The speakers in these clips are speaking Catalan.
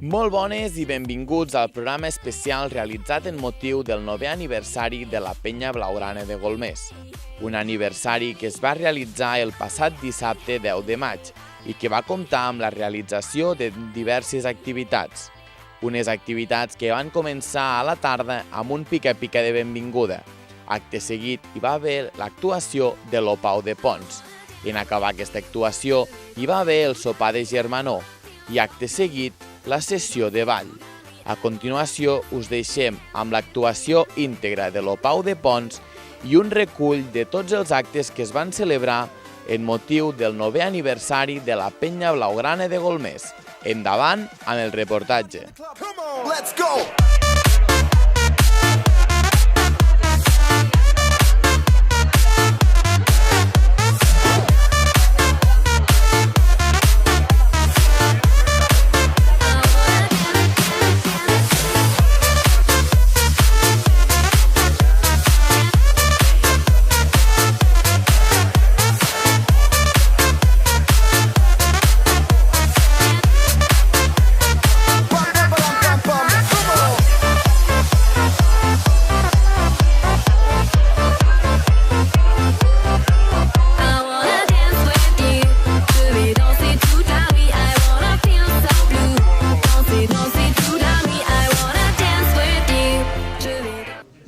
Molt bones i benvinguts al programa especial realitzat en motiu del 9è aniversari de la Penya Blaugrana de Golmés. Un aniversari que es va realitzar el passat dissabte 10 de maig i que va comptar amb la realització de diverses activitats. Unes activitats que van començar a la tarda amb un pica-pica de benvinguda. Acte seguit hi va haver l'actuació de l'Opau de Pons. En acabar aquesta actuació hi va haver el sopar de germanor i acte seguit la sessió de ball. A continuació us deixem amb l'actuació íntegra de l'Opau de Pons i un recull de tots els actes que es van celebrar en motiu del 9è aniversari de la Penya Blaugrana de Golmés. Endavant amb el reportatge. Let's go!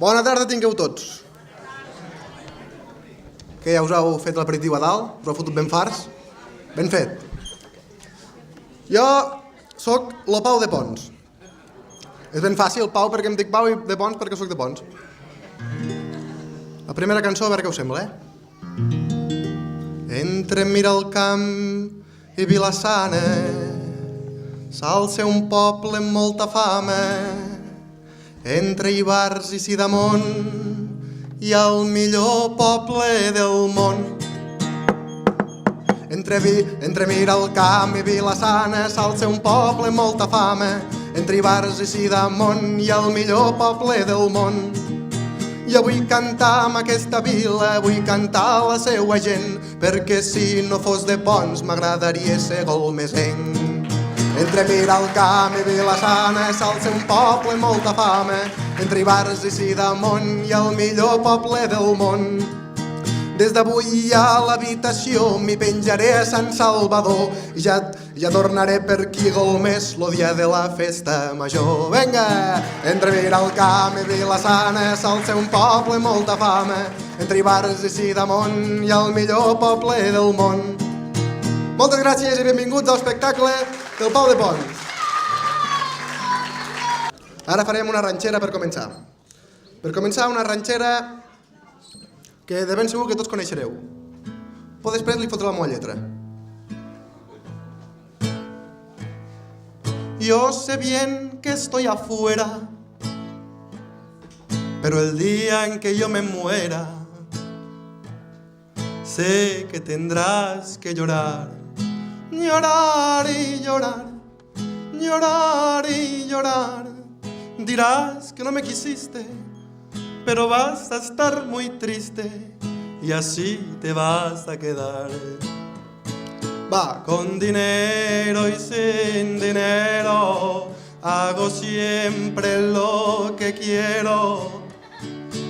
Bona tarda tingueu tots. Que ja us heu fet l'aperitiu a dalt? Us heu fotut ben farts? Ben fet. Jo sóc l'Opau de Pons. És ben fàcil, Pau, perquè em dic Pau, i de Pons perquè sóc de Pons. La primera cançó, a veure què us sembla, Entre Miralcamp i Vila-sana s'alça un poble amb molta fama. Entre Ivars i Sidamon hi ha el millor poble del món. Entre Miralcamp i Vila-sana s'alça un poble amb molta fama. Entre Ivars i Sidamon hi ha el millor poble del món. Jo vull cantar amb aquesta vila, vull cantar a la seua gent, perquè si no fos de Pons m'agradaria ser golmesenc. Entre Miralcamp i Vila-sana s'alça un poble amb molta fama. Entre Ivars i Sidamon hi ha el millor poble del món. Des d'avui a l'habitació m'hi penjaré a Sant Salvador i ja tornaré per aquí Golmés lo dia de la festa major. Vinga! Entre Miralcamp i Vila-sana s'alça un poble amb molta fama. Entre Ivars i Sidamon hi ha el millor poble del món. Moltes gràcies i benvinguts al espectacle del Pau de Pons. Ara farem una ranxera per començar. Per començar, una ranxera que de ben segur que tots coneixereu. Però després li fotré la meva lletra. Yo sé bien que estoy afuera, pero el día en que yo me muera, sé que tendrás que llorar. Llorar y llorar, llorar y llorar. Dirás que no me quisiste, pero vas a estar muy triste y así te vas a quedar. Va, con dinero y sin dinero, hago siempre lo que quiero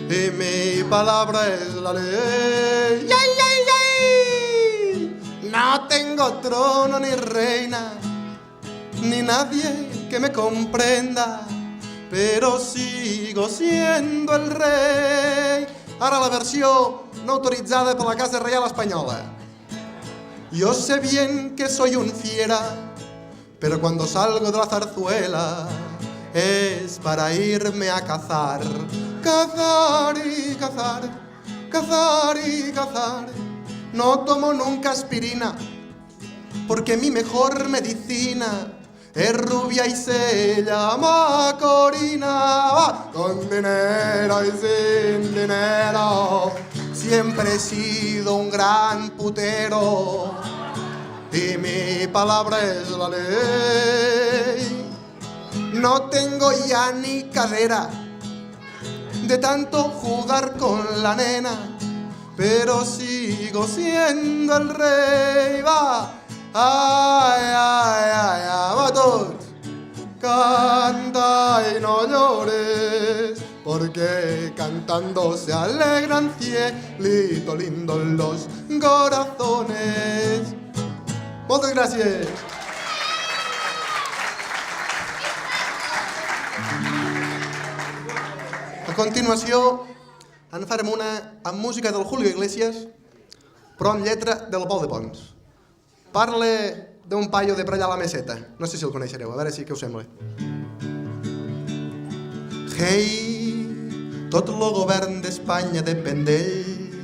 y mi palabra es la ley. ¡Yay, yay, yay! No tengo trono ni reina, ni nadie que me comprenda, pero sigo siendo el rey. Ara la versió no autoritzada per la Casa Reial Espanyola. Yo sé bien que soy un fiera, pero cuando salgo de la zarzuela es para irme a cazar. Cazar y cazar, cazar y cazar. No tomo nunca aspirina, porque mi mejor medicina es rubia y se llama Corina. Va. Con dinero y sin dinero, siempre he sido un gran putero y mi palabra es la ley. No tengo ya ni cadera de tanto jugar con la nena, pero sigo siendo el rey. Va. Ai, ai, ai, ai, va tots. canta y no llores, porque cantando se alegran cielito lindo los corazones. Moltes gràcies. A continuació, en farem una amb música del Julio Iglesias, però amb lletra del Pol de Pons. Parla d'un paio de per allà a la meseta. No sé si el coneixereu, a veure si què us sembla. Hey, tot el govern d'Espanya depèn d'ell,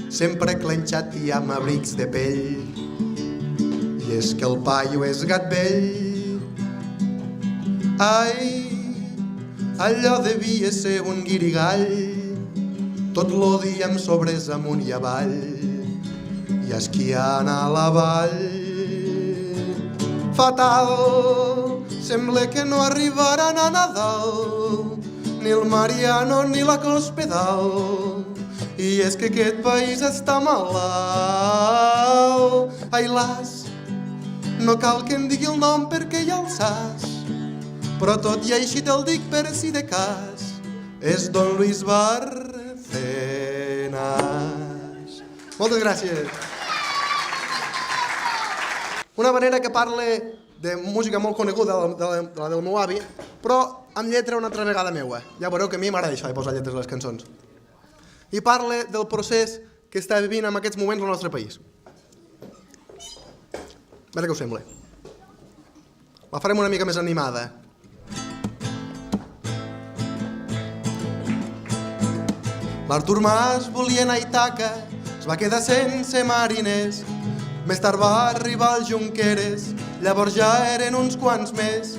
sempre clenxat i amb abrics de pell. I és que el paio és gat vell. Ai, allò devia ser un guirigall, tot lo dia amb sobres amunt i avall, i esquiant a la vall. Fatal, sembla que no arribaran a Nadal, ni el Mariano ni la Cospedal, i és que aquest país està malalt. Ai, las, no cal que en digui el nom perquè ja el saps, però tot i així te'l dic per si de cas, és Don Luis Barcenas. Moltes gràcies. Una manera que parla de música molt coneguda, de la del meu avi, però amb lletra una altra vegada meua. Ja veureu que a mi m'agrada això de posar lletres a les cançons. I parla del procés que està vivint en aquests moments el nostre país. A veure què us sembla. La farem una mica més animada. L'Artur Mas volia anar a Ítaca, es va quedar sense mariners. Més tard va arribar el Junqueras, llavors ja eren uns quants més.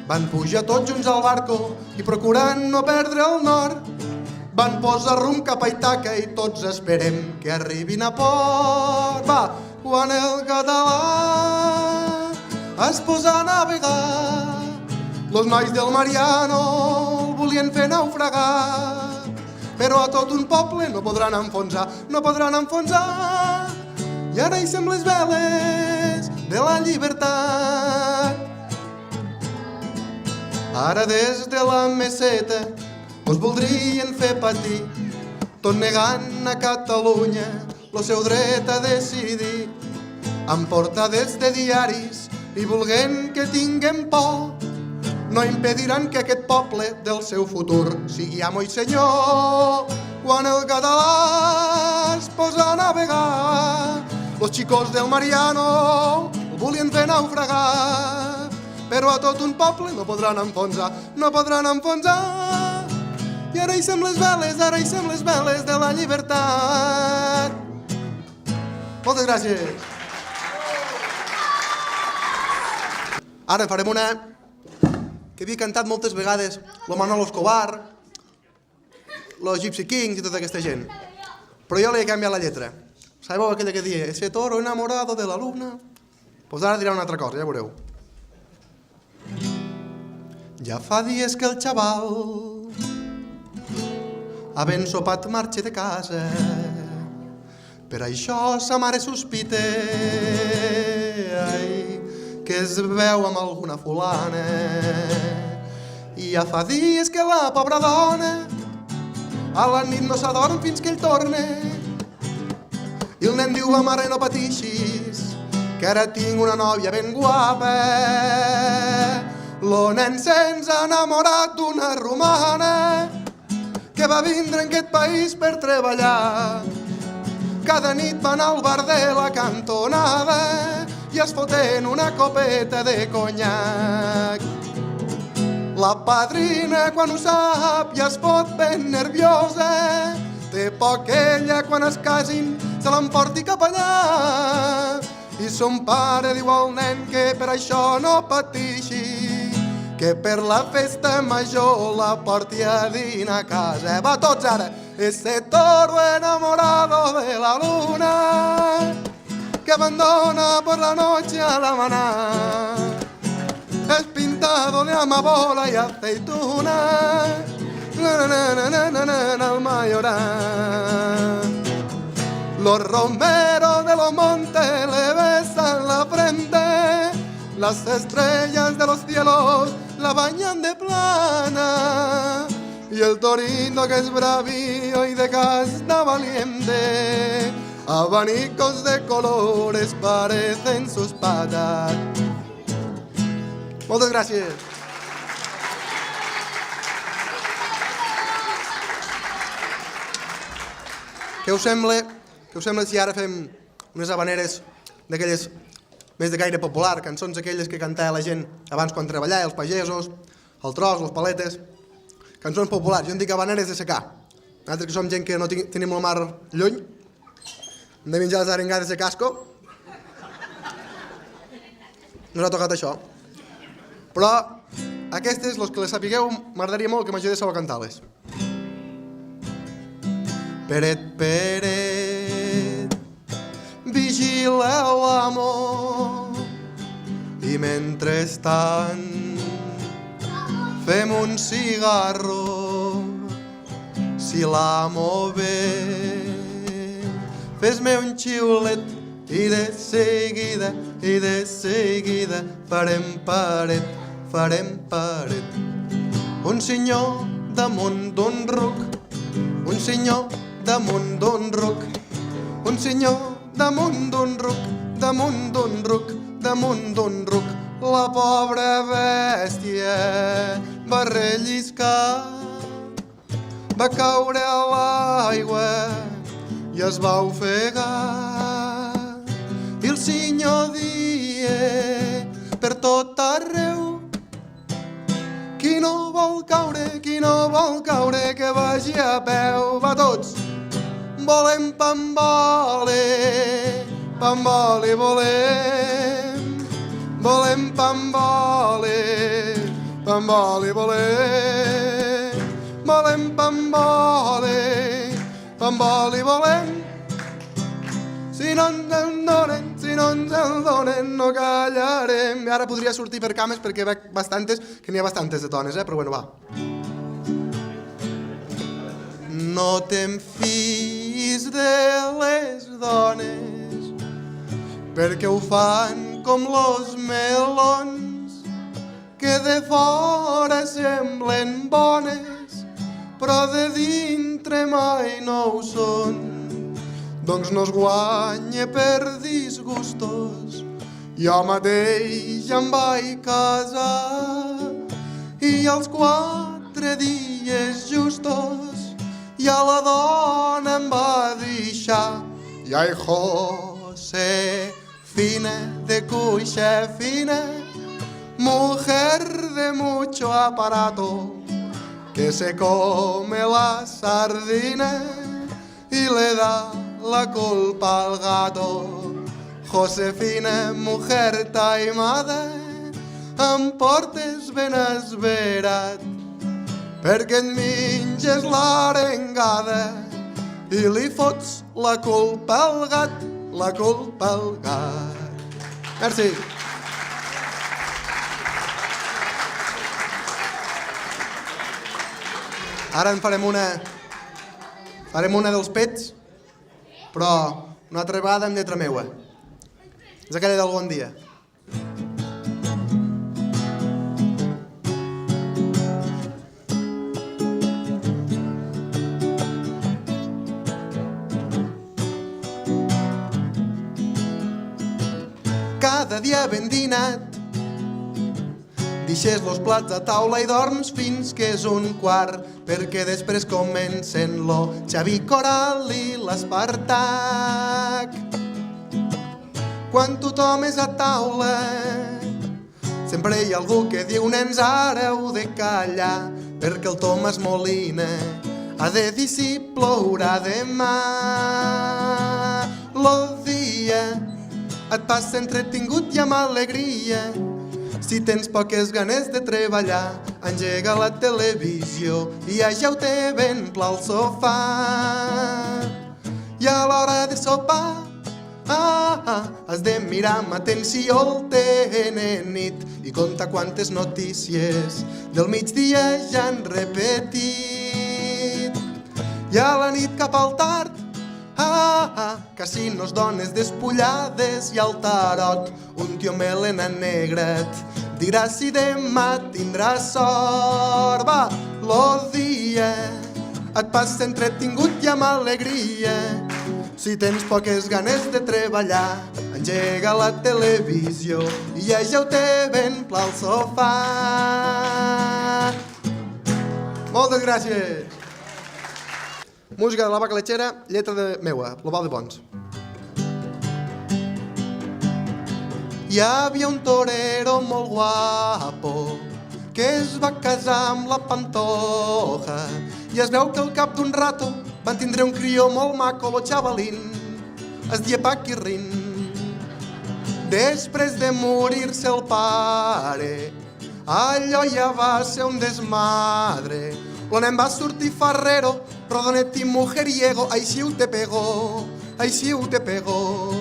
Van pujar tots junts al barco i procurant no perdre el nord, van posar rumb cap a Ítaca i tots esperem que arribin a port. Va, quan el català es posa a navegar, los nois del Mariano el volien fer naufragar, però a tot un poble no podran enfonsar, no podran enfonsar. I ara hi sem les veles de la llibertat. Ara des de la meseta us voldrien fer patir, tot negant a Catalunya el seu dret a decidir, amb portades de diaris i volent que tinguem por, no impediran que aquest poble del seu futur sigui amo i senyor. Quan el català es posa a navegar, los xicos del Mariano el volien fer naufragar, però a tot un poble no podran enfonsar, no podran enfonsar. I ara hi sem les veles, ara hi sem les veles de la llibertat. Moltes gràcies. Ara farem una que havia cantat moltes vegades lo Manolo Escobar, los Gypsy Kings i tota aquesta gent, però jo li he canviat la lletra. Sabeu aquella que deia ese toro enamorado de la luna? Pues ara dirà una altra cosa, ja veureu. Ja fa dies que el xaval ha ben sopat marxa de casa, per això sa mare sospita que es veu amb alguna fulana. I ja fa dies que la pobra dona a la nit no s'adorm fins que ell torna. I el nen diu, va mare, no patixis, que ara tinc una nòvia ben guapa. Lo nen se'ns ha enamorat d'una romana que va vindre en aquest país per treballar. Cada nit van al bar de la cantonada i es foten una copeta de conyac. La padrina, quan ho sap, ja es pot ben nerviosa. Té por que ella, quan es casin, se l'emporti cap allà. I son pare diu al nen que per això no patixi, que per la festa major la porti a dinar a casa. Va, tots ara! Ese toro enamorado de la luna que abandona por la noche a la maná es pintado de amapola y aceituna al Mayoral. Los romeros de los montes le besan la frente, las estrellas de los cielos la bañan de plana y el torito que es bravío y de casta valiente, abanicos de colores parecen sus patas. Moltes gràcies. Què us sembla si ara fem unes habaneres d'aquelles més de caire popular, cançons aquelles que cantava la gent abans quan treballava, els pagesos, el tros, les paletes, cançons populars. Jo en dic habaneres de secà. Nosaltres que som gent que no tenim la mar lluny, hem de menjar les arengades de casco, no us ha tocat això. Però aquestes, els que les sapigueu, m'agradaria molt que m'ajudéssiu a cantar-les. Peret, peret, vigila l'amor i mentrestant fem un cigarro. Si l'amo ve, fes-me un xiulet i de seguida farem paret. Un senyor damunt d'un ruc, un senyor damunt d'un ruc, un senyor damunt d'un ruc, damunt d'un ruc, damunt d'un ruc. La pobra bèstia va relliscar, va caure a l'aigua i es va ofegar. I el senyor dia per tot arreu, qui no vol caure, que vagi a peu. Va tots! Volem pamboli, pamboli volem. Volem pamboli, pamboli volem. Volem pamboli, pamboli volem. Si no ens el donen, no callarem. I ara podria sortir per cames perquè veig bastantes, que n'hi ha bastantes de tones, però bueno, va. No te'n fiïs de les dones, perquè ho fan com los melons, que de fora semblen bones, però de dintre mai no ho són. Doncs no es guanya per disgustos. Jo mateix em vaig casar i als 4 dies justos ja la dona em va deixar. I ai, Josefina, de cuixa fina, mujer de mucho aparato, que se come la sardina y le da la culpa al gato. Josefina, mujer taimada, em portes ben esverat, perquè et menges l'arengada i li fots la culpa al gat, la culpa al gat. Merci. Ara en farem una dels pets, però una altra vegada amb lletra meua. És aquella del bon dia. Cada dia ben dinat, deixes los plats a taula i dorms fins que és 1:15, perquè després comencen lo Xavi Coral i l'Espartac. Quan tothom és a taula, sempre hi ha algú que diu: nens, ara heu de callar, perquè el Tomàs Molina ha de dir si plourà demà. Lo dia et passa entretingut i amb alegria. Si tens poques ganes de treballar, engega la televisió i ajeu-te ben pla al sofà. I a l'hora de sopar, has de mirar amb atenció el TN-nit i compta quantes notícies del migdia ja han repetit. I a la nit cap al tard, casinos, dones despullades i al tarot, un tio melena negret diràs si demà tindràs sort. Va, lo dia et passa entretingut i amb alegria. Si tens poques ganes de treballar, engega la televisió i ajeu-te ben pla al sofà. Moltes gràcies! Música de la Vaca Lechera, lletra de meua, Global de Pons. Hi havia un torero molt guapo que es va casar amb la Pantoja i es veu que al cap d'un rato van tindre un crió molt maco, lo xavalín, es dia Paquirrín. Després de morir-se el pare, allò ja va ser un desmadre. Lo nen va sortir farrero, rodonet i mujeriego, aixiu te pego, aixiu te pego.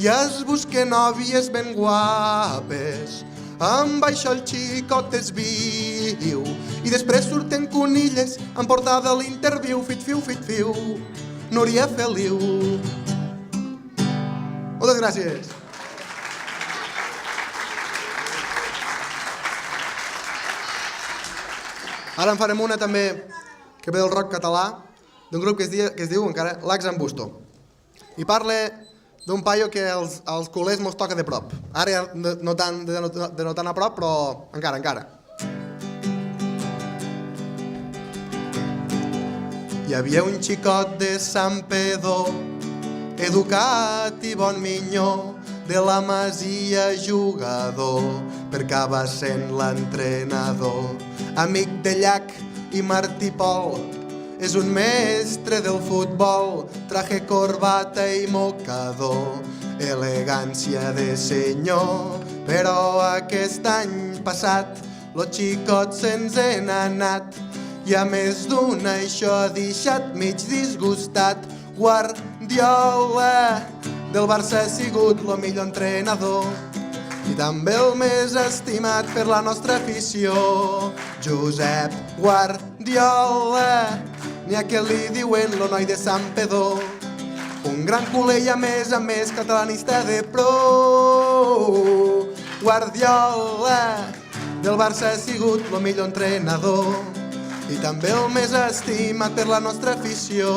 I es busquen nòvies ben guapes, amb això el xicot es viu. I després surten conilles en portada a l'interviu, fit-fiu, Núria Feliu. Moltes gràcies. Ara en farem una també que ve del rock català, d'un grup que es diu encara L'Axambusto. I parla d'un paio que als culers mos toca de prop. Ara ja no tan a prop, però encara. Hi havia un xicot de Sant Pedó, educat i bon minyó, de la Masia jugador, per acabar sent l'entrenador. Amic de Llach i Martí Pol, és un mestre del futbol, traje, corbata i mocador, elegància de senyor. Però aquest any passat lo xicot se'ns n'ha anat i a més d'un això ha deixat mig disgustat. Guardiola del Barça ha sigut lo millor entrenador i també el més estimat per la nostra afició. Josep Guardiola, n'hi ha que li diuen lo noi de Sant Pedó, un gran culer i a més catalanista de pro. Guardiola del Barça ha sigut lo millor entrenador i també el més estimat per la nostra afició.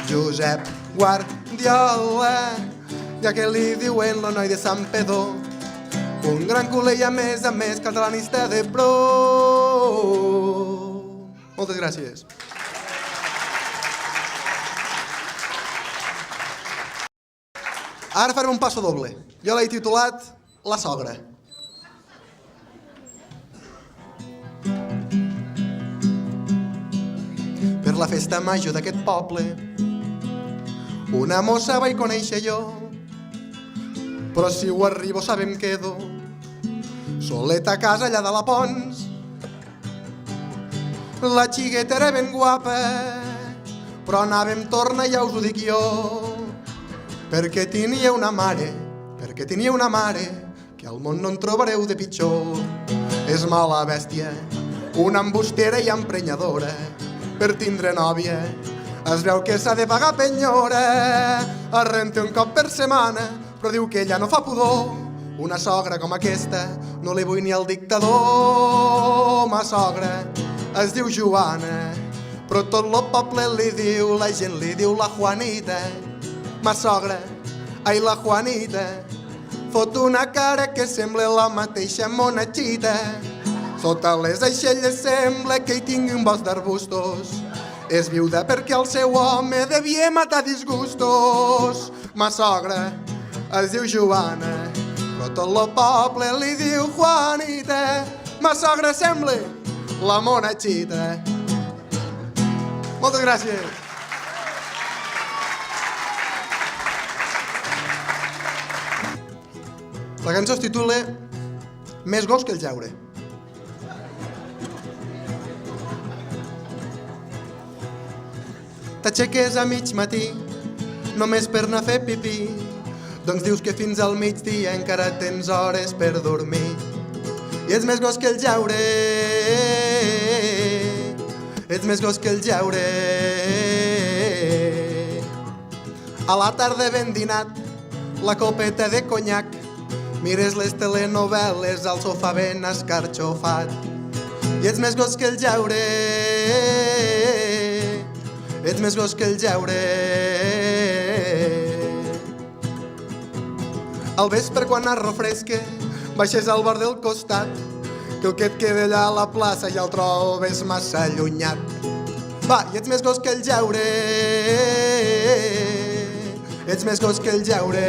Josep Guardiola, ja que li diuen lo noi de Sant Pedó, un gran culer i a més catalanista de pro. Moltes gràcies. Ara farem un passo doble. Jo l'he titulat La sogra. Per la festa major d'aquest poble una mossa vaig conèixer jo, però si ho arribo sabem quedo soleta a casa allà de la Pons. La xigueta era ben guapa, però anàvem torna, ja us ho dic jo, perquè tenia una mare que al món no en trobareu de pitjor. És mala bèstia, una embustera i emprenyadora, per tindre nòvia es veu que s'ha de pagar penyora. Es renta un cop per setmana, però diu que ella no fa pudor. Una sogra com aquesta no li vull ni al dictador. Ma sogra es diu Joana, però tot lo poble li diu, la gent li diu la Juanita. Ma sogra, ai la Juanita, fot una cara que sembla la mateixa monachita. Sota les aixelles sembla que hi tingui un bosc d'arbustos. És viuda perquè el seu home devia matar disgustos. Ma sogra es diu Joana, però tot lo poble li diu Juanita. Ma sogra sembla la monachita. Moltes gràcies. La cançó es titula Més gos que el llaure. T'aixeques a mig matí, només per anar a fer pipí, doncs dius que fins al migdia encara tens hores per dormir. I ets més gos que el llaure, ets més gos que el llaure. A la tarda ben dinat, la copeta de conyac, mires les telenovel·les al sofà ben escarxofat i ets més gos que el llaure, ets més gos que el llaure. Al vespre quan es refresca baixes al bar del costat, que el que et queda allà a la plaça ja el trobes massa allunyat. Va, i ets més gos que el llaure, ets més gos que el llaure.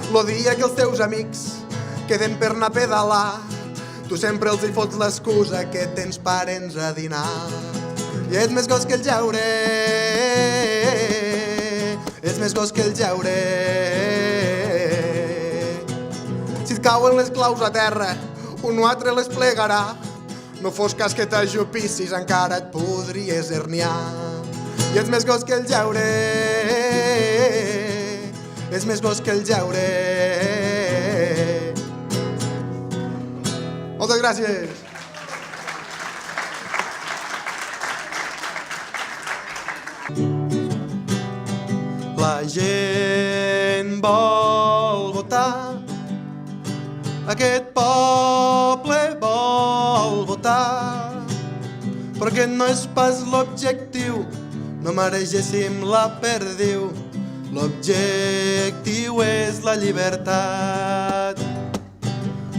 Lo dia que els teus amics queden per anar a pedalar, tu sempre els hi fots l'excusa que tens parents a dinar. I ets més gos que el llaure, ets més gos que el llaure. Si et cauen les claus a terra, un o altre les plegarà. No fos cas que t'ajupissis, encara et podries herniar. I ets més gos que el llaure, ets més gos que el llaure. Moltes gràcies. La gent vol votar, aquest poble vol votar, però aquest no és pas l'objectiu, no maregéssim la perdiu. L'objectiu és la llibertat.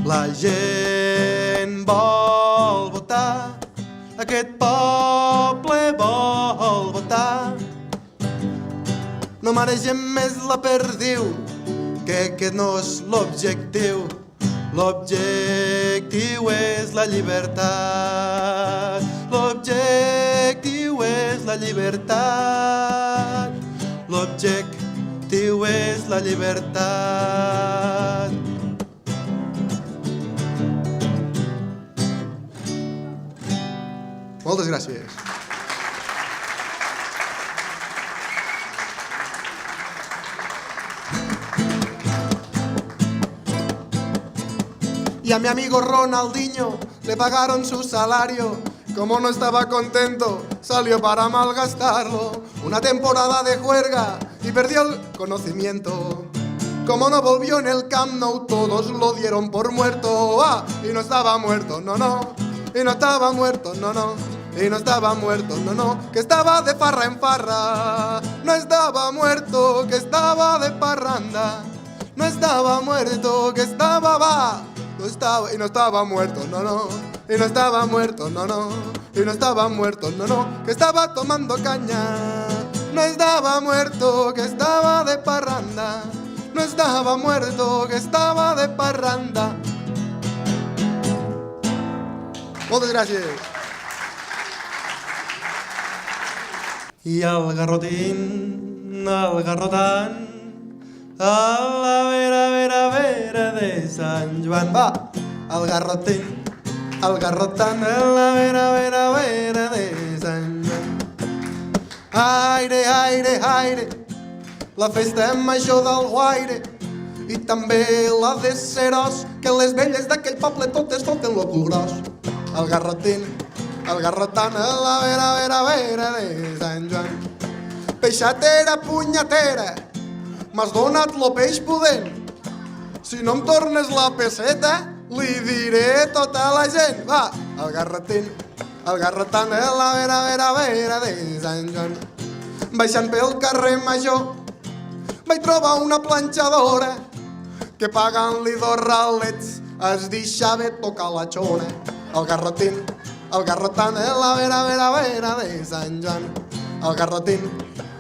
La gent vol votar, aquest poble vol votar, no maregem més la perdiu, que aquest no és l'objectiu. L'objectiu és la llibertat. L'objectiu és la llibertat. L'objectiu és la llibertat. Moltes gràcies. Y a mi amigo Ronaldinho le pagaron su salario. Como no estaba contento, salió para malgastarlo. Una temporada de juerga y perdió el conocimiento. Como no volvió en el Camp Nou, todos lo dieron por muerto. ¡Ah! Y no estaba muerto, no, no. Y no estaba muerto, no, no. Y no estaba muerto, no, no. Que estaba de farra en farra. No estaba muerto, que estaba de parranda. No estaba muerto, que estaba va. No estaba, y no estaba muerto, no, no. Y no estaba muerto, no, no. Y no estaba muerto, no, no. Que estaba tomando caña. No estaba muerto, que estaba de parranda. No estaba muerto, que estaba de parranda. Moltes gràcies. I el garrotín, el garrotant, a la vera de Sant Joan. Va, el garrotín, el garrotant, a la vera de Sant Joan. Aire, aire, aire, la festa major del Guaire i també la de Serós, que les velles d'aquell poble totes foten lo cul gros. El garrotín, el garrotant, a la vera de Sant Joan. Peixatera, punyatera, m'has donat lo peix pudent. Si no em tornes la peseta, li diré a tota la gent. Va, el garrotín, el garrotant, a la vera de Sant Joan. Baixant pel carrer Major, vaig trobar una planxadora que pagant-li 2 ralets es deixava tocar la xona. El garrotín, el garrotant, a la vera de Sant Joan. El garrotín,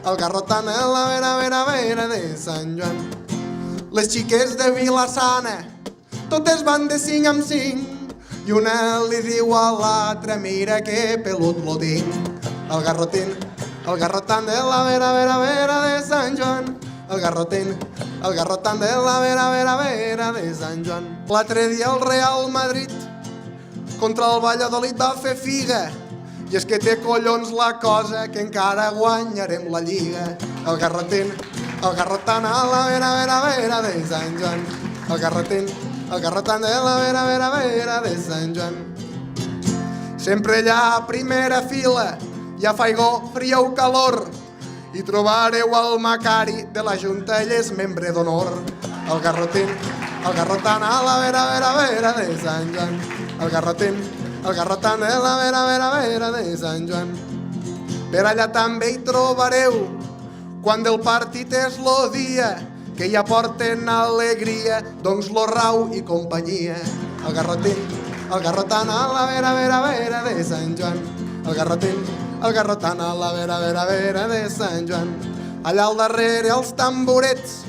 el garrotant, a la vera de Sant Joan. Les xiques de Vila-sana totes van de 5 en 5 i una li diu a l'altra: mira que pelut lo tinc. El garrotín, el garrotant, de la vera de Sant Joan. El garrotín, el garrotant, de la vera de Sant Joan. L'altre dia el Real Madrid contra el Valladolid va fer figa, i és que té collons la cosa que encara guanyarem la Lliga. El garrotín, el garrotant, a la vera de Sant Joan. El garrotín, el garrotant, de la vera de Sant Joan. Sempre allà a primera fila, ja fa aigó, fria o calor, i trobareu el Macari de la Junta, ell és membre d'honor. El garrotant a la vera de Sant Joan. El garrotant a la vera de Sant Joan. Per allà també hi trobareu, quan del partit és lo dia, que ja porten alegria, doncs lo Rau i companyia. El garrotant a la vera de Sant Joan. El garrotant a la vera de Sant Joan. Allà al darrere els tamborets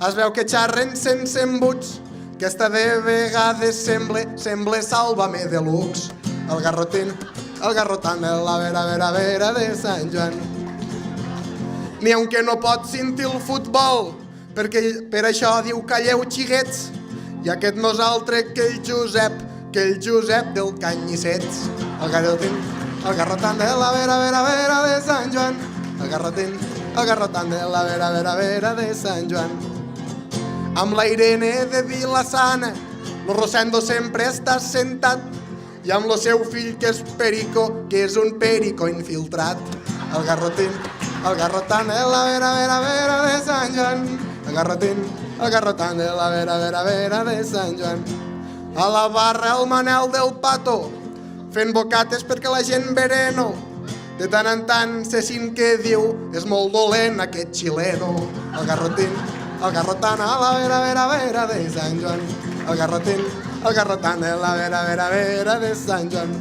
es veu que xarren sense embuts, que esta de vegades sembla Sálvame Deluxe. El garrotant a la vera de Sant Joan. N'hi ha un que no pot sentir el futbol, perquè per això diu calleu xiguets, i aquest no és altre que el Josep del Canyissets. El garrotant de la vera de Sant Joan. El garrotant de la vera de Sant Joan. Amb la Irene de Vilassana, lo Rosendo sempre està sentat, i amb lo seu fill que és Perico, que és un perico infiltrat. El garrotant de la vera de Sant Joan. El garrotant de la vera de Sant Joan. A la barra el Manel del Pato, fent bocates perquè la gent vereno. De tant en tant se sent que diu és molt dolent aquest xileno. El garrotant a la vera de Sant Joan. El garrotant de la vera de Sant Joan.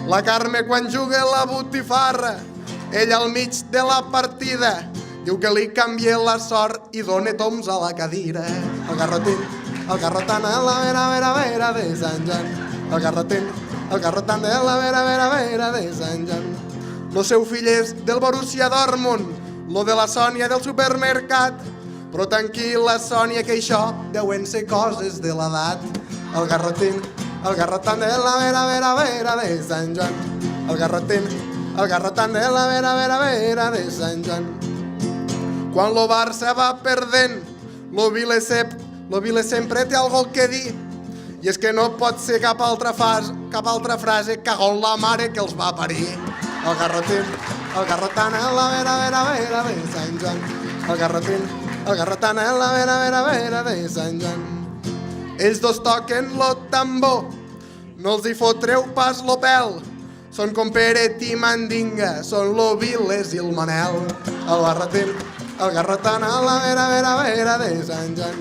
La Carme quan juga la botifarra, ella al mig de la partida diu que li canvia la sort i dona toms a la cadira. El garrotant a la vera de Sant Joan. El garrotant de la vera de Sant Joan. Lo seu fill és del Borussia Dortmund, lo de la Sònia del supermercat, però tranquil, la Sònia, que això deuen ser coses de l'edat. El garrotant de la vera de Sant Joan. El garrotant de la vera de Sant Joan. Quan lo Barça va perdent, lo Vile sempre té algo que dir, i és que no pot ser cap altra frase cagó la mare que els va parir. El garrotant a la vera de Sant Joan. El garrotant a la vera de Sant Joan. Ells dos toquen lo tambor, no els hi fotreu pas lo pèl, són com Peret i Mandinga, són lo Viles i el Manel. El garrotant a la vera de Sant Joan.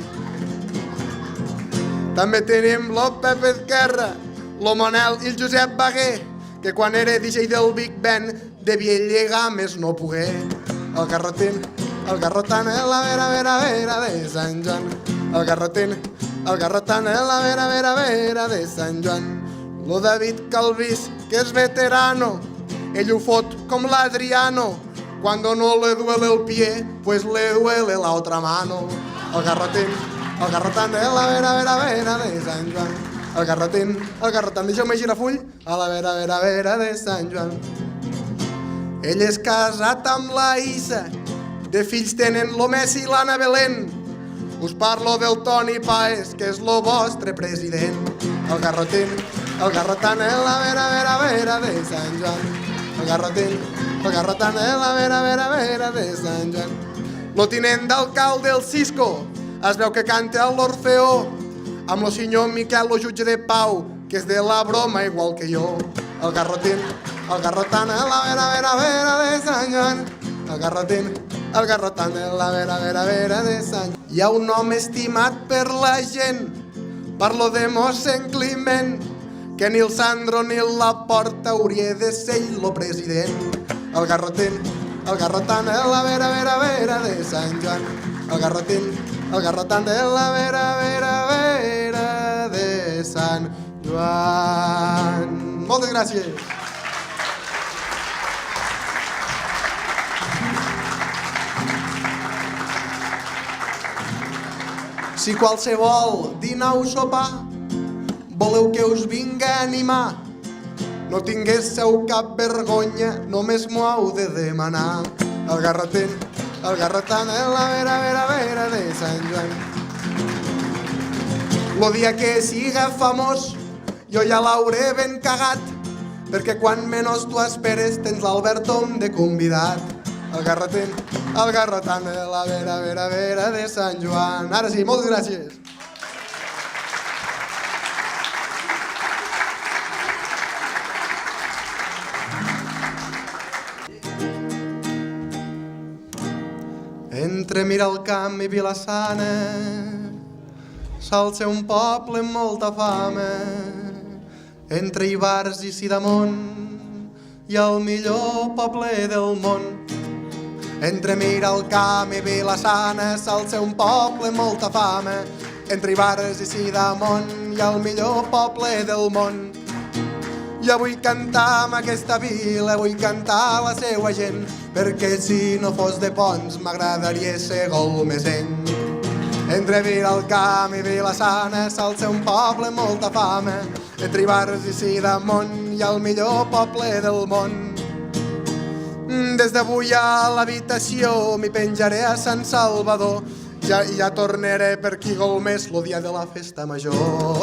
També tenim lo Pepe Esquerra, lo Manel i el Josep Baguer, que quan era DJ del Big Ben devia llegar més no poder. El garrotant a la vera de Sant Joan. El garrotant a la vera de Sant Joan. Lo David Calvis, que és veterano, ell ho fot com l'Adriano, cuando no le duele el pie, pues le duele la otra mano. El garrotant de la vera de Sant Joan. El garrotant, deixeu-me Girafull, a la vera de Sant Joan. Ell és casat amb la Issa, de fills tenen lo Messi i l'Anna Belén. Us parlo del Toni Paes, que és lo vostre president. El garrotant de la vera de Sant Joan. El garrotant de la vera de Sant Joan. Lo tinent d'alcalde del Cisco, es veu que canta a l'Orfeó, amb lo senyor Miquel, lo jutge de pau, que és de la broma igual que jo. El garrotant a la vera de Sant Joan. El garrotant de la vera de Sant Joan. Hi ha un home estimat per la gent, parlo de mossèn Climent, que ni el Sandro ni la Porta hauria de ser lo president. El garrotant de la vera de Sant Joan. El garrotant de la vera de Sant Joan. Moltes gràcies. Si qualsevol dinar o sopar voleu que us vinga a animar, no tinguéssiu cap vergonya, només m'ho heu de demanar. El garrotant de la vera de Sant Joan. Lo dia que siga famós, jo ja l'hauré ben cagat, perquè quan menys tu esperes tens l'Albertom de convidat. el garrotant de la vera de Sant Joan. Ara sí, moltes gràcies. Entre Miralcamp i Vila-sana sol ser un poble amb molta fama. Entre Ivars i Sidamon hi ha el millor poble del món. Entre Miralcamp i Vila-sana sol ser un poble amb molta fama. Entre Ivars i Sidamon hi ha el millor poble del món. Jo vull cantar amb aquesta vila, vull cantar la seua gent, perquè si no fos de Ponts m'agradaria ser golmesenc. Entre Miralcamp i Vila-sana sol ser un poble amb molta fama. Entre Ivars i Sidamon hi ha el millor poble del món. Des d'avui a l'habitació m'hi penjaré a Sant Salvador. Ja tornaré per aquí Golmés el dia de la festa major.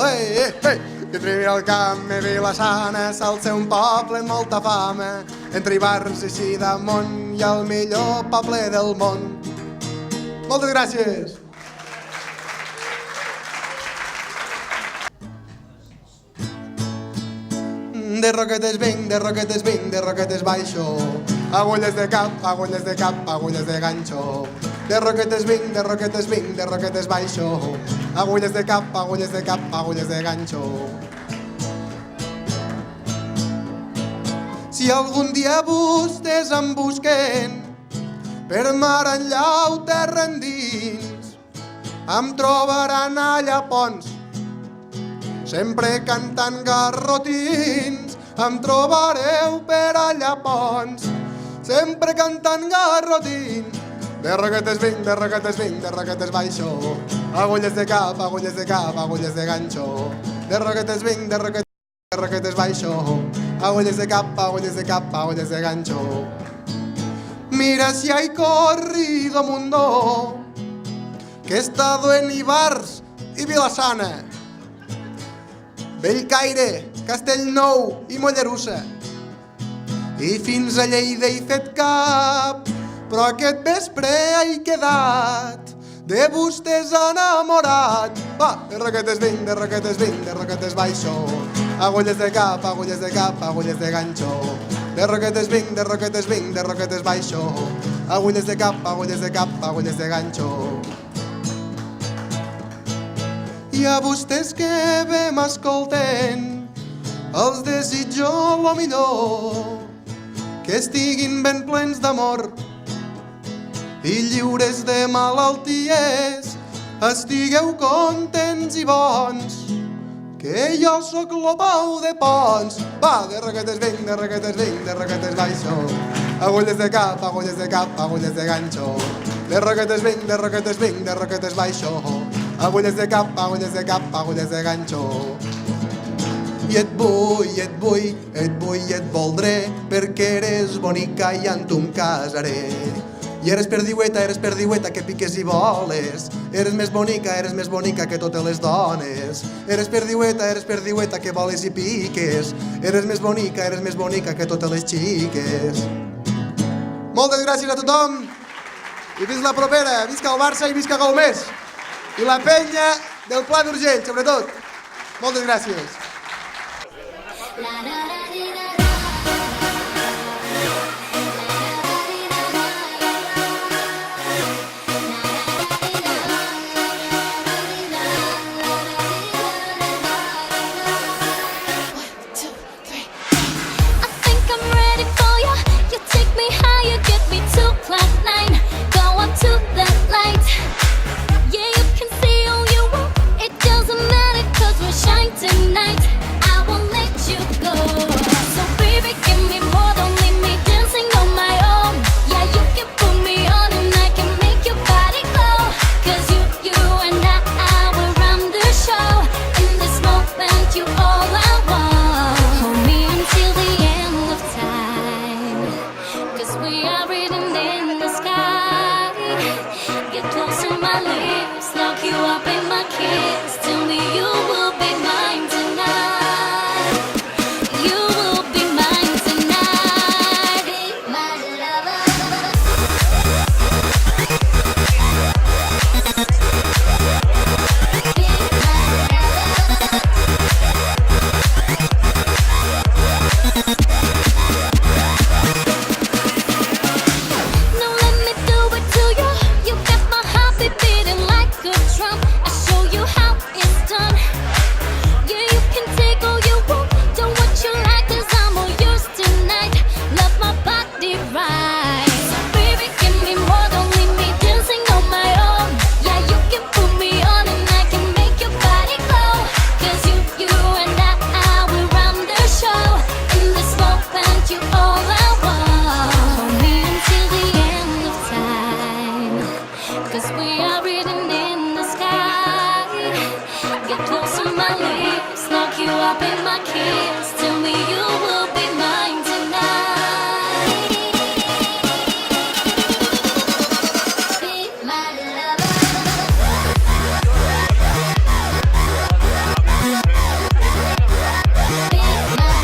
Entre Miralcamp i Vila-sana sol ser un poble amb molta fama. Entre Ivars i Sidamon hi ha el millor poble del món. Moltes gràcies! De Roquetes vinc, de Roquetes vinc, de Roquetes baixo. Agulles de cap, agulles de cap, agulles de ganxo. De Roquetes vinc, de Roquetes vinc, de Roquetes baixo. Agulles de cap, agulles de cap, agulles de ganxo. Si algun dia vostès em busquen per mar enllà o terra endins, em trobaran allà a Ponts, sempre cantant garrotins. Em trobareu per allà a Ponts, sempre cantant garrotins. De Roquetes vinc, de Roquetes vinc, de Roquetes baixo. Agulles de cap, agulles de cap, agulles de ganxo. De Roquetes vinc, de Roquetes baixo. Agulles de cap, agulles de cap, agulles de ganxo. Mira si hay corrido mundo, que he estado en Ivars y Vila-sana, Bellcaire, Castellnou i Mollerussa, i fins a Lleida he fet cap, però aquest vespre he quedat de vostès enamorat. Va, de Roquetes vinc, de Roquetes vinc, de Roquetes baixo. Agulles de cap, agulles de cap, agulles de ganxo. De Roquetes vinc, de Roquetes vinc, de Roquetes baixo. Agulles de cap, agulles de cap, agulles de ganxo. I a vostès que bé m'escolten, els desitjo lo millor, que estiguin ben plens d'amor i lliures de malalties, estigueu contents i bons, que jo sóc lo Pau de Ponts. Va, de Roquetes vinc, de Roquetes vinc, de Roquetes baixo. Agulles de cap, agulles de cap, agulles de ganxo. De Roquetes vinc, de Roquetes vinc, de Roquetes baixo. Agulles de cap, agulles de cap, agulles de ganxo. I et vull, et vull, et vull i et voldré, perquè eres bonica i amb tu em casaré. I eres perdiueta, que piques i voles. Eres més bonica que totes les dones. Eres perdiueta, que voles i piques. Eres més bonica que totes les xiques. Moltes gràcies a tothom i fins la propera. Visca el Barça i visca Golmés. I la penya del Pla d'Urgell, sobretot. Moltes gràcies. Tonight, I won't let you go. 'cause we are written in the sky. Get close to my lips, lock you up in my kiss. Tell me you will be mine tonight. Be my lover. Be my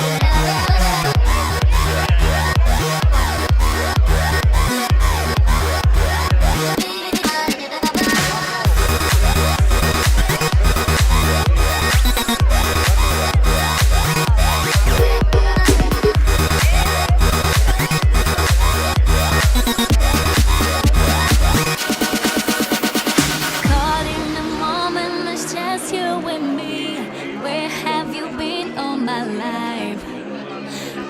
caught in a moment, it's just you and me. Where have you been all my life?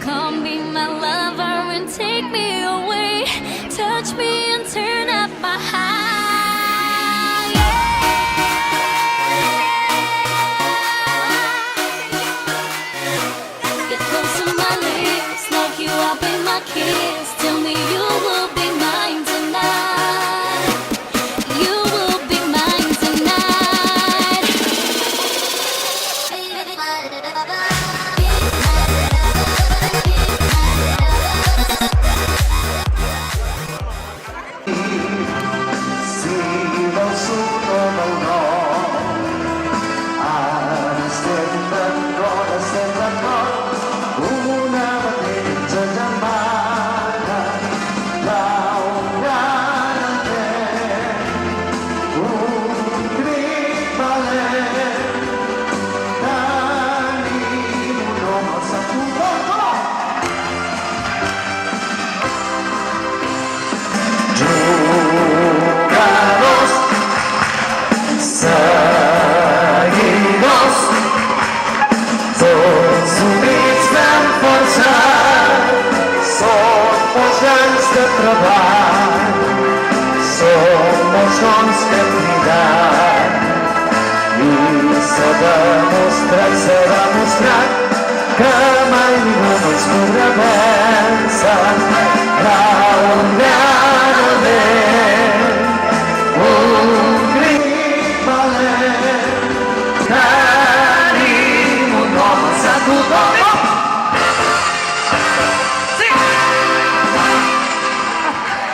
Come be my lover and take me away. Touch me and turn up my high. Get close to my lips, lock you up in my kiss. Tell me you will be mine tonight. You will be mine tonight.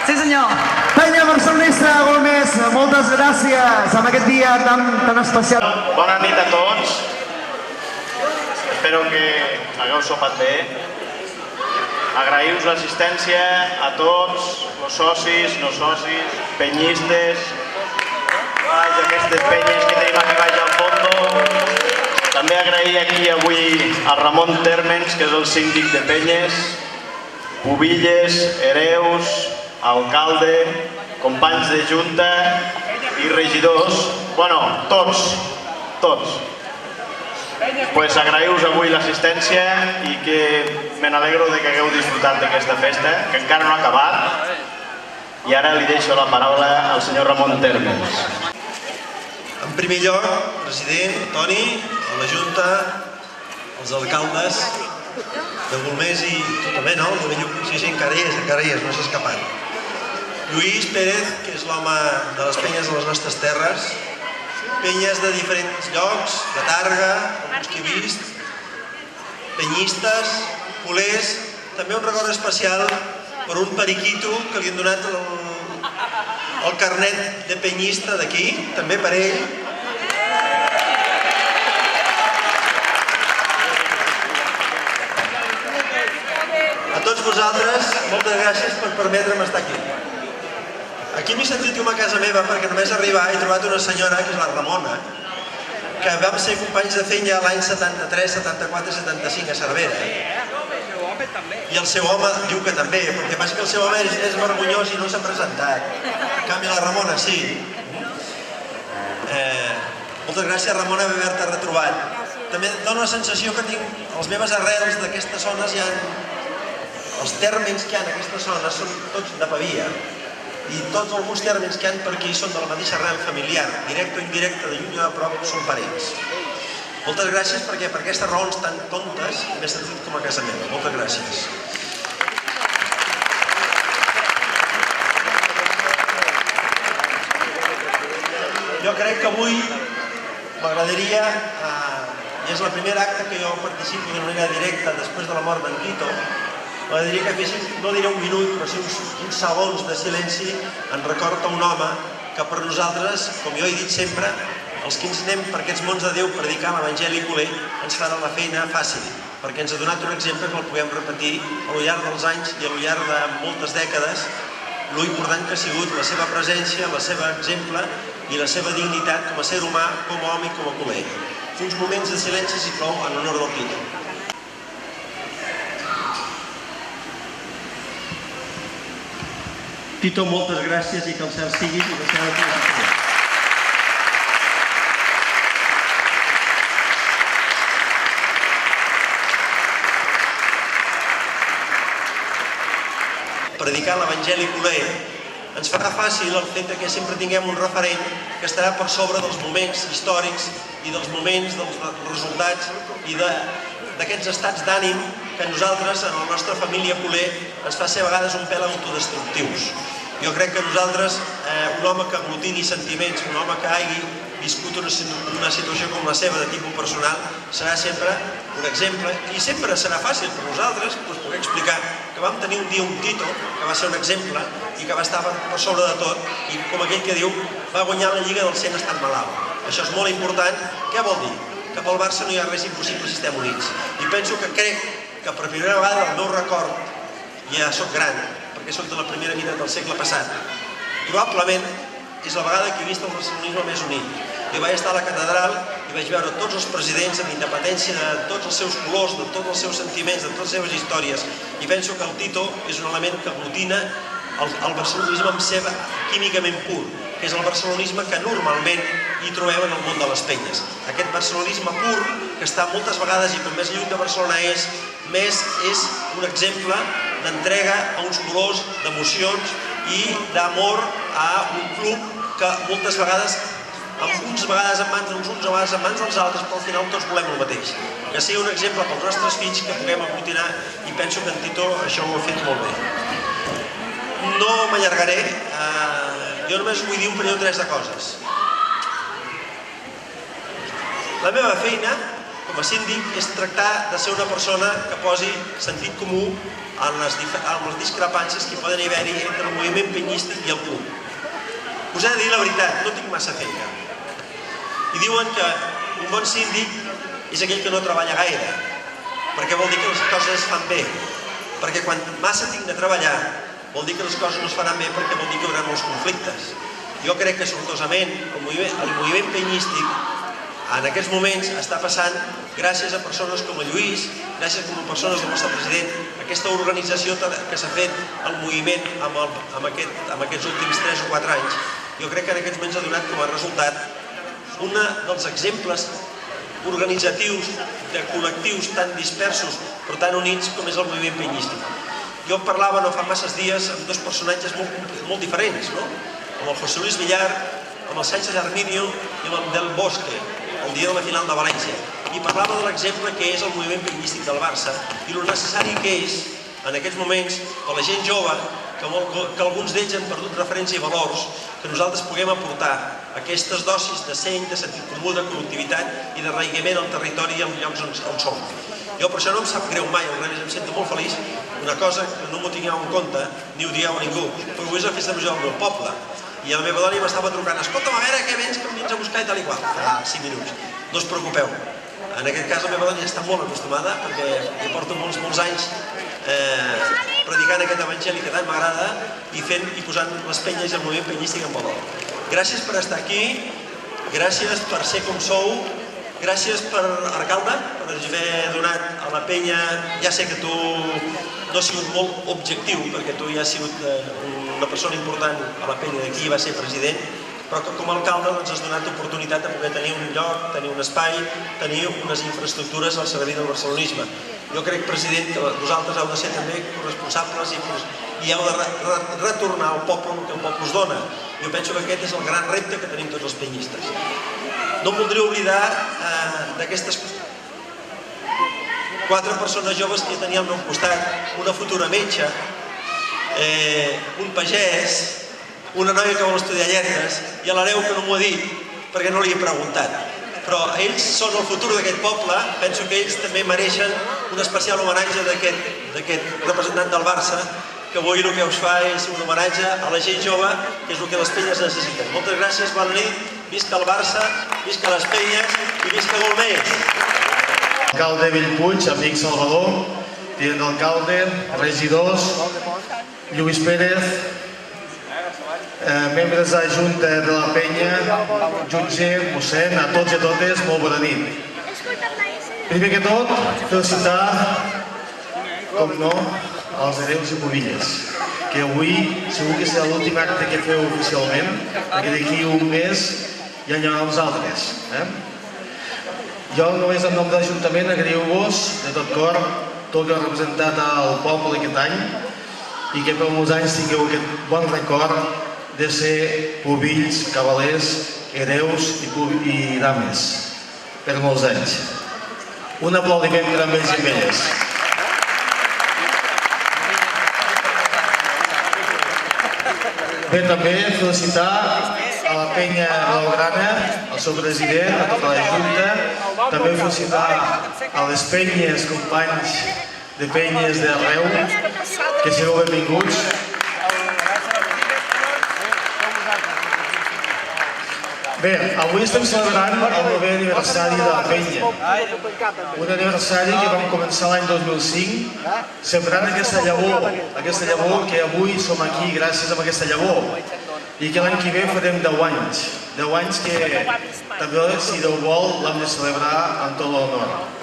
Sí, senyor. Penya barcelonista, Golmés, moltes gràcies amb aquest dia tan especial. Bona nit a tots. Espero que hagueu sopat bé. Agraïu-vos l'assistència a tots, els socis, no socis, penyistes, aquestes penyes que tenim aquí baix al fondo. També agrair aquí avui a Ramon Térmens, que és el síndic de Penyes, Pubilles, hereus, alcalde, companys de junta i regidors. Bueno, tots. Pues agraïu-vos avui l'assistència i que me n'alegro que hagueu disfrutat d'aquesta festa, que encara no ha acabat. I ara li deixo la paraula al senyor Ramon Térmens. En primer lloc, president, Toni, a la Junta, els alcaldes de Golmés i tu també, no? Sí, encara hi és, no s'ha escapat. Lluís Pérez, que és l'home de les penyes de les nostres terres, penyes de diferents llocs, de Targa, alguns que he vist, penyistes, culers, també un record especial per un periquito que li han donat el carnet de penyista d'aquí, també per ell. A tots vosaltres, moltes gràcies per permetre'm estar aquí. Aquí m'he sentit com a casa meva perquè només arribar he trobat una senyora, que és la Ramona, que vam ser companys de feina l'any 73, 74 i 75 a Cervera. I el seu home diu que també, perquè passa que el seu home és vergonyós i no s'ha presentat. En canvi la Ramona sí. Moltes gràcies, Ramona, per haver-te retrobat. També dona la sensació que tinc les meves arrels d'aquestes zones, els tèrmens que hi ha en aquestes zones són tots de Pavia. I tots alguns tèrmens que hi ha per aquí són de la mateixa arrel familiar, directe o indirecte, de lluny o de prop, són parents. Moltes gràcies perquè per aquestes raons tan tontes m'he sentit com a casa meva. Moltes gràcies. Jo crec que avui m'agradaria, i és el primer acte que jo participo de manera directa després de la mort d'en Tito, m'agradaria que féssim, no diré un minut, però sí uns segons de silenci en record a un home que per nosaltres, com jo he dit sempre, els que ens anem per aquests mons de Déu predicant l'Evangeli culer ens farà la feina fàcil, perquè ens ha donat un exemple que el puguem repetir al llarg dels anys i al llarg de moltes dècades, lo important que ha sigut la seva presència, la seva exemple i la seva dignitat com a ser humà, com a home i com a culer. Uns moments de silenci, si prou, en honor del Tito. Tito, moltes gràcies i que el cel siguis i que el cel et siguis. Predicar l'Evangeli culer ens farà fàcil el fet que sempre tinguem un referent que estarà per sobre dels moments històrics i dels moments, dels resultats i d'aquests estats d'ànim que nosaltres, en la nostra família culer, ens fa ser a vegades un pèl autodestructius. Jo crec que nosaltres, un home que aglutini sentiments, un home que hagi viscut una situació com la seva de tipus personal, serà sempre un exemple i sempre serà fàcil per nosaltres poder explicar que vam tenir un dia un Tito que va ser un exemple i que va estar per sobre de tot i com aquell que diu va guanyar la Lliga del 100 estant malalt. Això és molt important. Què vol dir? Que pel Barça no hi ha res impossible si estem units. I penso que crec que per primera vegada el meu record, ja soc gran, perquè soc de la primera meitat del segle passat, probablement és la vegada que he vist el barcelonisme més unit. Jo vaig estar a la catedral i vaig veure tots els presidents amb independència de tots els seus colors, de tots els seus sentiments, de totes les seves històries. I penso que el Tito és un element que aglutina el barcelonisme amb ser químicament pur, que és el barcelonisme que normalment hi trobem en el món de les penyes. Aquest barcelonisme pur, que està moltes vegades, i com més lluny de Barcelona és, més és un exemple d'entrega a uns colors, d'emocions i d'amor a un club que moltes vegades, uns vegades en mans d'uns, uns vegades en mans dels altres, però al final tots volem el mateix. Que sigui un exemple pels nostres fills que puguem aglutinar i penso que en Tito això ho ha fet molt bé. No m'allargaré, jo només vull dir un parell o tres de coses. La meva feina com a síndic és tractar de ser una persona que posi sentit comú en les discrepàncies que poden haver-hi entre el moviment penyístic i el club. Us he de dir la veritat, no tinc massa feina. I diuen que un bon síndic és aquell que no treballa gaire, perquè vol dir que les coses es fan bé. Perquè quan massa tinc de treballar, vol dir que les coses no es faran bé perquè vol dir que hi haurà molts conflictes. Jo crec que sortosament el moviment penyístic en aquests moments està passant gràcies a persones com el Lluís, gràcies a persones del nostre president, aquesta organització que s'ha fet el moviment amb aquests últims 3 o 4 anys. Jo crec que en aquests moments ha donat com a resultat un dels exemples organitzatius de col·lectius tan dispersos però tan units com és el moviment penyístic. Jo parlava no fa masses dies amb dos personatges molt diferents, amb el José Luis Villar, amb el Sánchez Arminio i amb el Del Bosque, el dia de la final de València. I parlava de l'exemple que és el moviment penyístic del Barça i el necessari que és, en aquests moments, per la gent jove, que alguns d'ells han perdut referència i valors, que nosaltres puguem aportar aquestes dosis de seny, de sentit comú, de col·lectivitat i d'arraigament al territori i als llocs on som. Jo per això no em sap greu mai, al revés, em sento molt feliç, una cosa que no m'ho tingueu en compte, ni ho dieu a ningú, però avui és la festa major del meu poble. I la meva dona m'estava trucant, escolta'm, a veure què vens que em vins a buscar i tal i qual. Fa 5 minuts. No us preocupeu. En aquest cas la meva dona ja està molt acostumada perquè hi porto molts anys predicant aquest evangeli que tant m'agrada i posant les penyes i el moviment penyístic en valor. Gràcies per estar aquí, gràcies per ser com sou, gràcies per alcalde, per haver donat a la penya, ja sé que tu no has sigut molt objectiu perquè tu ja has sigut una persona important a la penya d'aquí, va ser president, però que com a alcalde has donat oportunitat de poder tenir un lloc, tenir un espai, tenir unes infraestructures al servei del barcelonisme. Jo crec, president, que vosaltres heu de ser també corresponsables i heu de retornar al poble el que el poble us dona. Jo penso que aquest és el gran repte que tenim tots els penyistes. No em voldria oblidar d'aquestes 4 persones joves que tenia al meu costat, una futura metge, un pagès, una noia que vol estudiar lletres, i l'hereu que no m'ho ha dit, perquè no li he preguntat. Però ells són el futur d'aquest poble, penso que ells també mereixen un especial homenatge d'aquest representant del Barça, que avui el que us fa és un homenatge a la gent jove, que és el que les Penyes necessiten. Moltes gràcies, bona nit, visca el Barça, visca les Penyes i visca Golmés. Alcalde Bellpuig, amic Salvador, tinent d'alcalde, regidors, Lluís Pérez, membres de la Junta de la Penya, jutge, mossèn, a tots i a totes, molt bona nit. Primer que tot, felicitar, com no, als hereus i pobilles, que avui segur que serà l'últim acte que feu oficialment, perquè d'aquí un mes ja hi haurà uns altres. Jo només en nom de l'Ajuntament agraïu-vos de tot cor tot el que heu representat al poble aquest any i que per molts anys tingueu aquest bon record de ser pobills, cavalers, hereus i dames per molts anys. Un aplaudiment per a ells i elles. Bé, també felicitar a la Penya Blaugrana, al seu president, a tota la Junta, també felicitar a les penyes, companys de penyes d'arreu, que sigueu benvinguts. Bé, avui estem celebrant el 9è aniversari de la Penya, un aniversari que vam començar l'any 2005, sembrant aquesta llavor que avui som aquí gràcies a aquesta llavor, i que l'any que ve farem 10 anys que també, si Déu vol, l'hem de celebrar amb tot l'honor.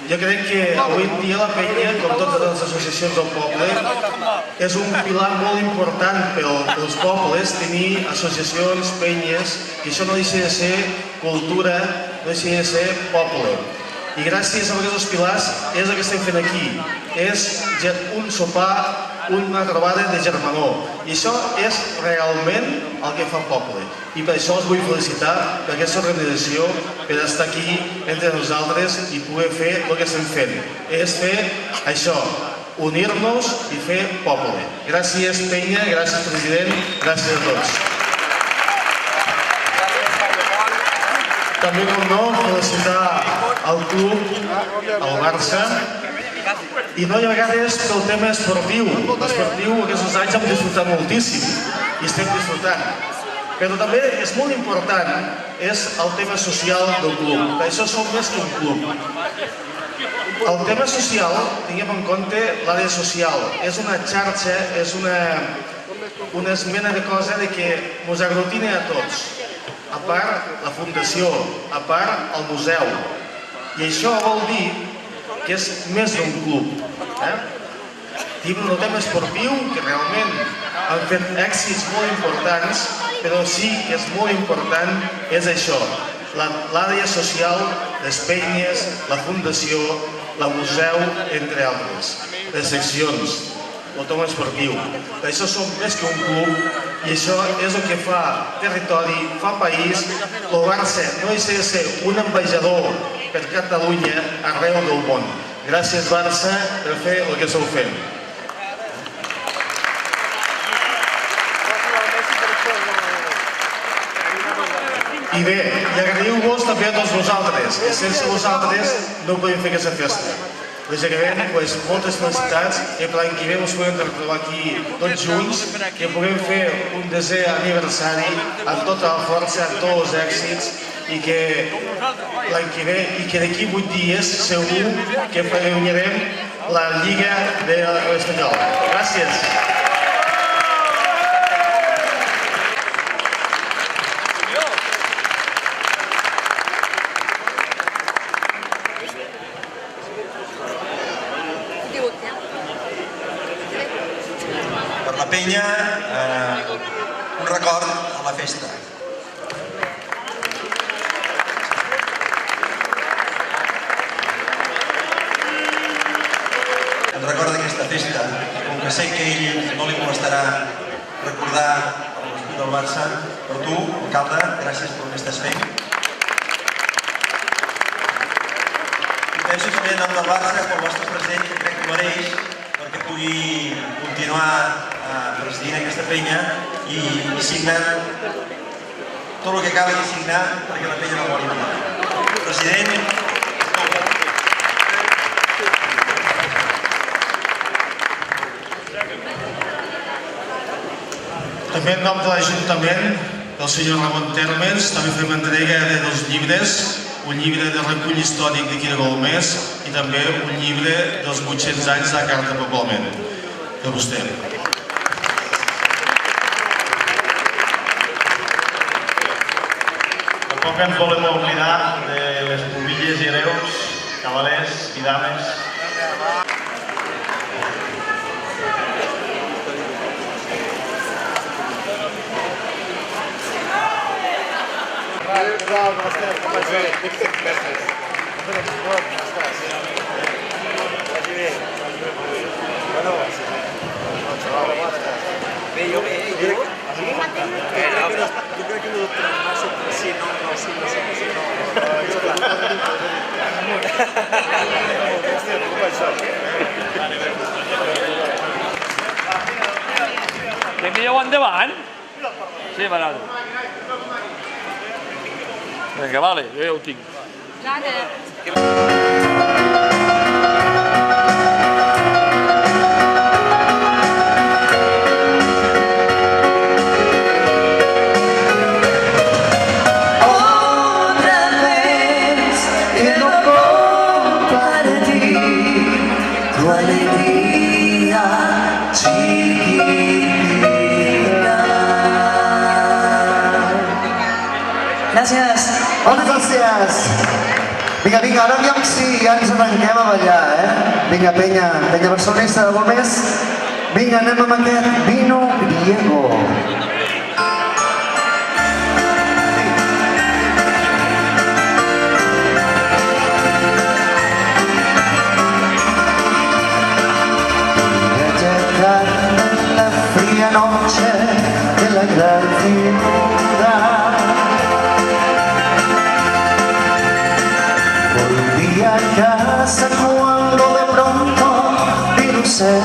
Jo crec que avui en dia la Penya, com totes les associacions del poble, és un pilar molt important pels pobles, tenir associacions, penyes, que això no deixa de ser cultura, no deixa de ser poble. I gràcies a aquests pilars és el que estem fent aquí, és un sopar, una trobada de germanor. I això és realment el que fa poble. I per això us vull felicitar per aquesta organització, per estar aquí entre nosaltres i poder fer el que estem fent. És fer això, unir-nos i fer poble. Gràcies, Penya, gràcies, president, gràcies a tots. També, com no, felicitar al club, al Barça, i no hi ha vegades pel tema esportiu. L'esportiu aquests anys hem disfrutat moltíssim i estem disfrutant. Però també és molt important, és el tema social del club. Per això som més que un club. El tema social, tinguem en compte l'àrea social, és una xarxa, és una mena de cosa que ens aglutina a tots. A part la fundació, a part el museu. I això vol dir que és més d'un club. Tenim un tema esportiu que realment han fet èxits molt importants, però sí que és molt important, és això, l'àrea social, les penyes, la fundació, el museu, entre altres, les seccions, el tema esportiu. Per això som més que un club i això és el que fa territori, fa país. El Barça no deixa de ser un ambaixador per Catalunya arreu del món. Gràcies, Barça, per fer el que esteu fent. I bé, i agraïu-vos també a tots vosaltres, que sense vosaltres no podem fer aquesta festa. Lògicament, moltes felicitats, que per l'any que ve ens podem trobar aquí tots junts, que puguem fer un 10è aniversari amb tota la força, amb tots els èxits, i que l'any que ve, i que d'aquí 8 dies segur que guanyarem la Lliga de l'Espanyol. Gràcies. Per la Penya, un record a la festa. En record d'aquesta festa, com que sé que a ell no li molestarà recordar l'escut del Barça, per tu, alcalde, gràcies per el que estàs fent. I penso també en nom del Barça, pel vostre president, que crec que ho mereix, perquè pugui continuar presidint aquesta penya i signant tot el que calgui signar perquè la penya no mori mai. President, també en nom de l'Ajuntament, del senyor Ramon Térmens, també fem entrega de 2 llibres, un llibre de recull històric d'aquí de Golmés i també un llibre dels 800 anys de la Carta Poblament. De vostè. Tampoc ens volem oblidar de les pubilles i hereus, cavalers i dames. Envieu endavant? Sí, Manada. Vinga, vale, jo ja ho tinc. Gràcies. Moltes gràcies. Vinga, ara aviam si ja ens arrenquem a ballar, Vinga, penya barcelonista de Golmés. Vinga, anem amb aquest Vino Griego. La fría noche de la gran ciudad volví a casa cuando de pronto vi luces